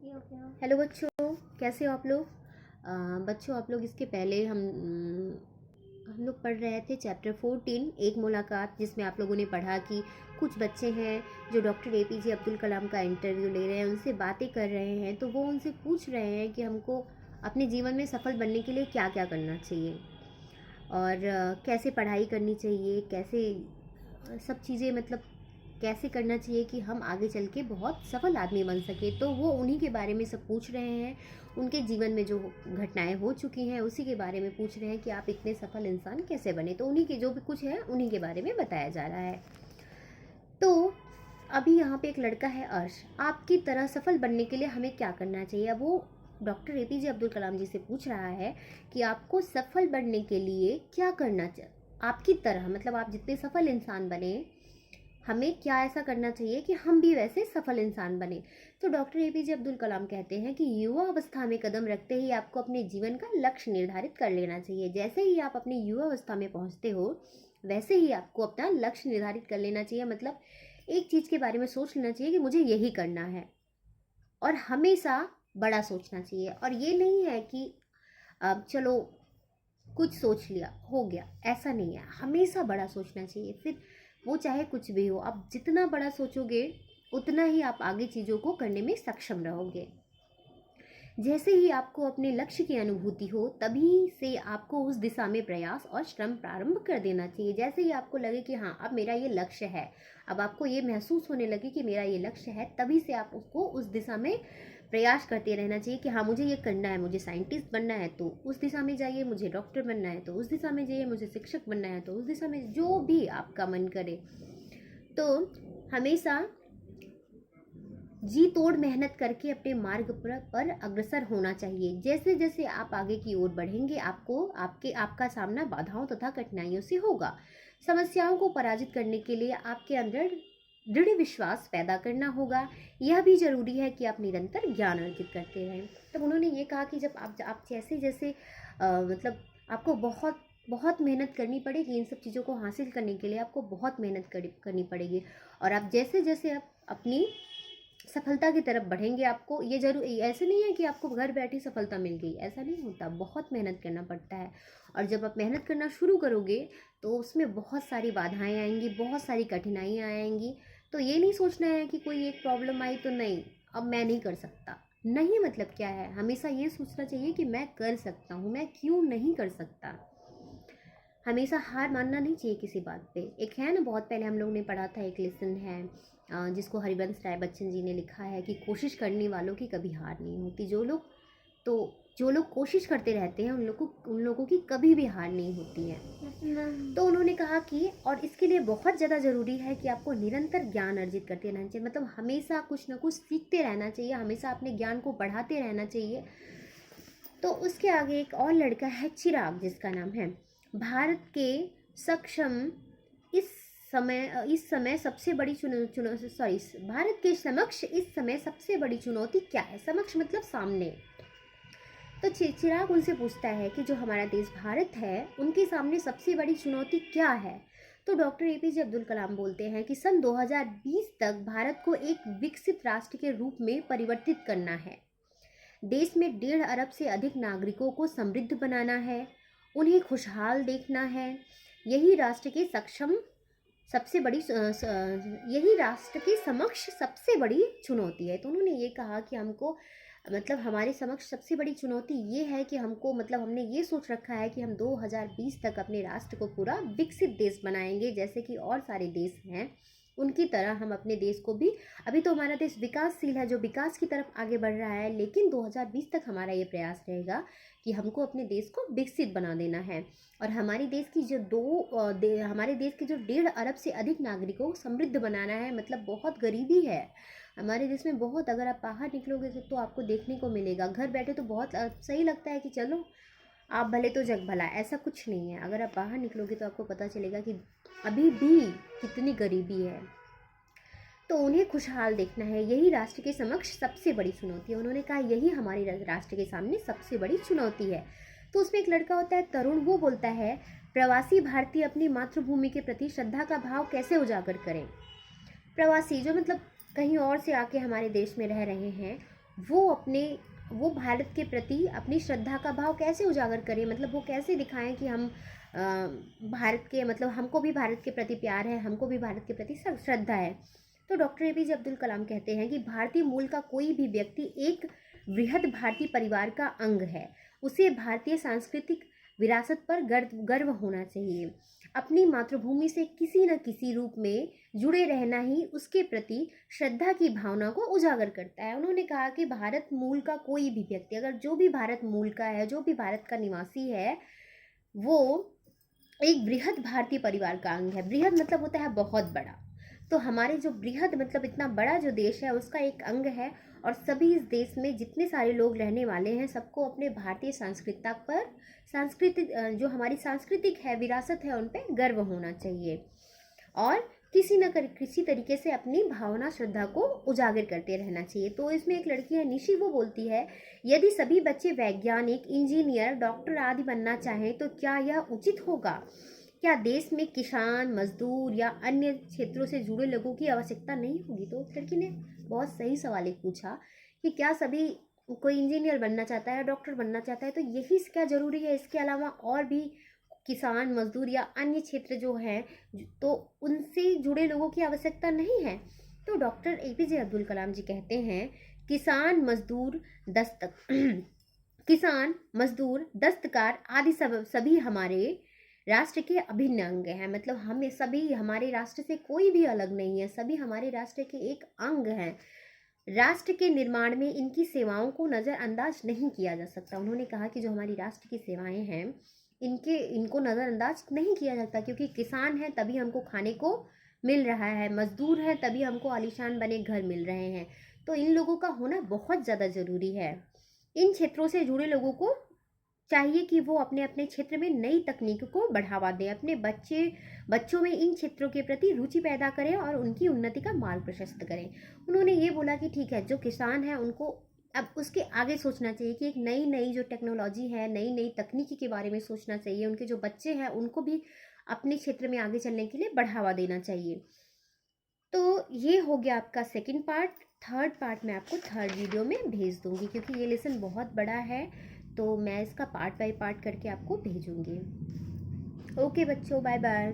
Hello बच्चों, कैसे हो आप लोग। बच्चों, आप लोग इसके पहले हम लोग पढ़ रहे थे चैप्टर 14 एक मुलाकात, जिसमें आप लोगों ने पढ़ा कि कुछ बच्चे हैं जो डॉक्टर एपीजे अब्दुल कलाम का इंटरव्यू ले रहे हैं, उनसे बातें कर रहे हैं। तो वो उनसे पूछ रहे हैं कि हमको अपने जीवन में सफल बनने के लिए क्या क्या करना चाहिए और कैसे पढ़ाई करनी चाहिए, कैसे सब चीज़ें, मतलब कैसे करना चाहिए कि हम आगे चल के बहुत सफल आदमी बन सके। तो वो उन्हीं के बारे में सब पूछ रहे हैं, उनके जीवन में जो घटनाएं हो चुकी हैं उसी के बारे में पूछ रहे हैं कि आप इतने सफल इंसान कैसे बने। तो उन्हीं के जो भी कुछ है उन्हीं के बारे में बताया जा रहा है। तो अभी यहाँ पे एक लड़का है अर्श, आपकी तरह सफल बनने के लिए हमें क्या करना चाहिए। अब वो डॉक्टर एपीजे अब्दुल कलाम जी से पूछ रहा है कि आपको सफल बनने के लिए क्या करना चाहिए, आपकी तरह, मतलब आप जितने सफल इंसान बने हमें क्या ऐसा करना चाहिए कि हम भी वैसे सफल इंसान बने। तो डॉक्टर एपीजे अब्दुल कलाम कहते हैं कि युवा अवस्था में कदम रखते ही आपको अपने जीवन का लक्ष्य निर्धारित कर लेना चाहिए। जैसे ही आप अपनी युवा अवस्था में पहुंचते हो वैसे ही आपको अपना लक्ष्य निर्धारित कर लेना चाहिए। मतलब एक चीज़ के बारे में सोच लेना चाहिए कि मुझे यही करना है, और हमेशा बड़ा सोचना चाहिए। और ये नहीं है कि अब चलो कुछ सोच लिया हो गया, ऐसा नहीं है। हमेशा बड़ा सोचना चाहिए, फिर वो चाहे कुछ भी हो। आप जितना बड़ा सोचोगे उतना ही आप आगे चीज़ों को करने में सक्षम रहोगे। जैसे ही आपको अपने लक्ष्य की अनुभूति हो तभी से आपको उस दिशा में प्रयास और श्रम प्रारंभ कर देना चाहिए। जैसे ही आपको लगे कि हाँ अब मेरा ये लक्ष्य है, अब आपको ये महसूस होने लगे कि मेरा ये लक्ष्य है, तभी से आप उसको उस दिशा में प्रयास करते रहना चाहिए कि हाँ मुझे ये करना है, मुझे साइंटिस्ट बनना है तो उस दिशा में जाइए, मुझे डॉक्टर बनना है तो उस दिशा में जाइए, मुझे शिक्षक बनना है तो उस दिशा में, जो भी आपका मन करे। तो हमेशा जी तोड़ मेहनत करके अपने मार्ग पर अग्रसर होना चाहिए। जैसे जैसे आप आगे की ओर बढ़ेंगे आपका सामना बाधाओं तथा कठिनाइयों से होगा। समस्याओं को पराजित करने के लिए आपके अंदर दृढ़ विश्वास पैदा करना होगा। यह भी जरूरी है कि आप निरंतर ज्ञान अर्जित करते रहें। तब उन्होंने ये कहा कि जब आप जैसे जैसे मतलब आपको बहुत बहुत मेहनत करनी पड़ेगी इन सब चीज़ों को हासिल करने के लिए, आपको बहुत मेहनत करनी पड़ेगी। और आप जैसे जैसे आप अपनी सफलता की तरफ बढ़ेंगे, आपको ये जरूर, ऐसे नहीं है कि आपको घर बैठे सफलता मिल गई, ऐसा नहीं होता। बहुत मेहनत करना पड़ता है। और जब आप मेहनत करना शुरू करोगे तो उसमें बहुत सारी बाधाएं आएंगी, बहुत सारी कठिनाइयाँ आएंगी। तो ये नहीं सोचना है कि कोई एक प्रॉब्लम आई तो नहीं अब मैं नहीं कर सकता, नहीं, मतलब क्या है, हमेशा ये सोचना चाहिए कि मैं कर सकता हूँ, मैं क्यों नहीं कर सकता। हमेशा हार मानना नहीं चाहिए किसी बात पे। एक है ना, बहुत पहले हम लोग ने पढ़ा था, एक लेसन है जिसको हरिवंश राय बच्चन जी ने लिखा है कि कोशिश करने वालों की कभी हार नहीं होती। जो लोग कोशिश करते रहते हैं उन लोगों की कभी भी हार नहीं होती है। तो उन्होंने कहा कि और इसके लिए बहुत ज़्यादा ज़रूरी है कि आपको निरंतर ज्ञान अर्जित करते रहना चाहिए। मतलब हमेशा कुछ ना कुछ सीखते रहना चाहिए, हमेशा अपने ज्ञान को बढ़ाते रहना चाहिए। तो उसके आगे एक और लड़का है चिराग, जिसका नाम है भारत के सक्षम इस समय सबसे बड़ी भारत के समक्ष इस समय सबसे बड़ी चुनौती क्या है। समक्ष मतलब सामने। तो चिराग उनसे पूछता है कि जो हमारा देश भारत है उनके सामने सबसे बड़ी चुनौती क्या है। तो डॉक्टर एपीजे अब्दुल कलाम बोलते हैं कि सन 2020 तक भारत को एक विकसित राष्ट्र के रूप में परिवर्तित करना है। देश में 1.5 अरब से अधिक नागरिकों को समृद्ध बनाना है, उन्हें खुशहाल देखना है। यही राष्ट्र के समक्ष सबसे बड़ी चुनौती है। तो उन्होंने ये कहा कि हमको, मतलब हमारे समक्ष सबसे बड़ी चुनौती ये है कि हमको, मतलब हमने ये सोच रखा है कि हम 2020 तक अपने राष्ट्र को पूरा विकसित देश बनाएंगे, जैसे कि और सारे देश हैं उनकी तरह हम अपने देश को भी, अभी तो हमारा देश विकासशील है, जो विकास की तरफ आगे बढ़ रहा है, लेकिन 2020 तक हमारा ये प्रयास रहेगा कि हमको अपने देश को विकसित बना देना है। और हमारे देश की हमारे देश के जो 1.5 अरब से अधिक नागरिकों को समृद्ध बनाना है। मतलब बहुत गरीबी है हमारे देश में, बहुत। अगर आप बाहर निकलोगे तो आपको देखने को मिलेगा। घर बैठे तो बहुत सही लगता है कि चलो आप भले तो जग भला, ऐसा कुछ नहीं है। अगर आप बाहर निकलोगे तो आपको पता चलेगा कि अभी भी कितनी गरीबी है। तो उन्हें खुशहाल देखना है, यही राष्ट्र के समक्ष सबसे बड़ी चुनौती है। उन्होंने कहा यही हमारे राष्ट्र के सामने सबसे बड़ी चुनौती है। तो उसमें एक लड़का होता है तरुण, वो बोलता है प्रवासी भारतीय अपनी मातृभूमि के प्रति श्रद्धा का भाव कैसे उजागर करें। प्रवासी जो मतलब कहीं और से आके हमारे देश में रह रहे हैं, वो भारत के प्रति अपनी श्रद्धा का भाव कैसे उजागर करें, मतलब वो कैसे दिखाएं कि हम भारत के, मतलब हमको भी भारत के प्रति प्यार है, हमको भी भारत के प्रति श्रद्धा है। तो डॉक्टर एपीजे अब्दुल कलाम कहते हैं कि भारतीय मूल का कोई भी व्यक्ति एक बृहद भारतीय परिवार का अंग है। उसे भारतीय सांस्कृतिक विरासत पर गर्व होना चाहिए। अपनी मातृभूमि से किसी न किसी रूप में जुड़े रहना ही उसके प्रति श्रद्धा की भावना को उजागर करता है। उन्होंने कहा कि भारत मूल का कोई भी व्यक्ति, अगर जो भी भारत मूल का है, जो भी भारत का निवासी है, वो एक बृहद भारतीय परिवार का अंग है। बृहद मतलब होता है बहुत बड़ा। तो हमारे जो बृहद मतलब इतना बड़ा जो देश है उसका एक अंग है, और सभी इस देश में जितने सारे लोग रहने वाले हैं सबको अपने भारतीय सांस्कृतिक जो हमारी सांस्कृतिक है, विरासत है, उन पर गर्व होना चाहिए, और किसी तरीके से अपनी भावना श्रद्धा को उजागर करते रहना चाहिए। तो इसमें एक लड़की है निशी, वो बोलती है, यदि सभी बच्चे वैज्ञानिक, इंजीनियर, डॉक्टर आदि बनना चाहें तो क्या यह उचित होगा? क्या देश में किसान, मजदूर या अन्य क्षेत्रों से जुड़े लोगों की आवश्यकता नहीं होगी? तो उस लड़की ने बहुत सही सवाल एक पूछा कि क्या सभी कोई इंजीनियर बनना चाहता है, डॉक्टर बनना चाहता है, तो यही क्या ज़रूरी है? इसके अलावा और भी किसान, मजदूर या अन्य क्षेत्र जो हैं, तो उनसे जुड़े लोगों की आवश्यकता नहीं है? तो डॉक्टर एपीजे अब्दुल कलाम जी कहते हैं, किसान, मजदूर, किसान, मजदूर, दस्तकार आदि सभी हमारे राष्ट्र के अभिन्न अंग हैं। मतलब हमें सभी, हमारे राष्ट्र से कोई भी अलग नहीं है, सभी हमारे राष्ट्र के एक अंग हैं। राष्ट्र के निर्माण में इनकी सेवाओं को नज़रअंदाज नहीं किया जा सकता। उन्होंने कहा कि जो हमारी राष्ट्र की सेवाएं हैं, इनको नज़रअंदाज नहीं किया जाता, क्योंकि किसान है तभी हमको खाने को मिल रहा है, मजदूर है तभी हमको आलीशान बने घर मिल रहे हैं। तो इन लोगों का होना बहुत ज़्यादा ज़रूरी है। इन क्षेत्रों से जुड़े लोगों को चाहिए कि वो अपने अपने क्षेत्र में नई तकनीक को बढ़ावा दें, अपने बच्चों में इन क्षेत्रों के प्रति रुचि पैदा करें और उनकी उन्नति का मार्ग प्रशस्त करें। उन्होंने ये बोला कि ठीक है, जो किसान है उनको अब उसके आगे सोचना चाहिए कि एक नई जो टेक्नोलॉजी है, नई तकनीकी के बारे में सोचना चाहिए। उनके जो बच्चे हैं उनको भी अपने क्षेत्र में आगे चलने के लिए बढ़ावा देना चाहिए। तो ये हो गया आपका सेकंड पार्ट। थर्ड पार्ट मैं आपको थर्ड वीडियो में भेज दूंगी, क्योंकि ये लेसन बहुत बड़ा है, तो मैं इसका पार्ट बाय पार्ट करके आपको भेजूंगी। ओके बच्चों, बाय बाय।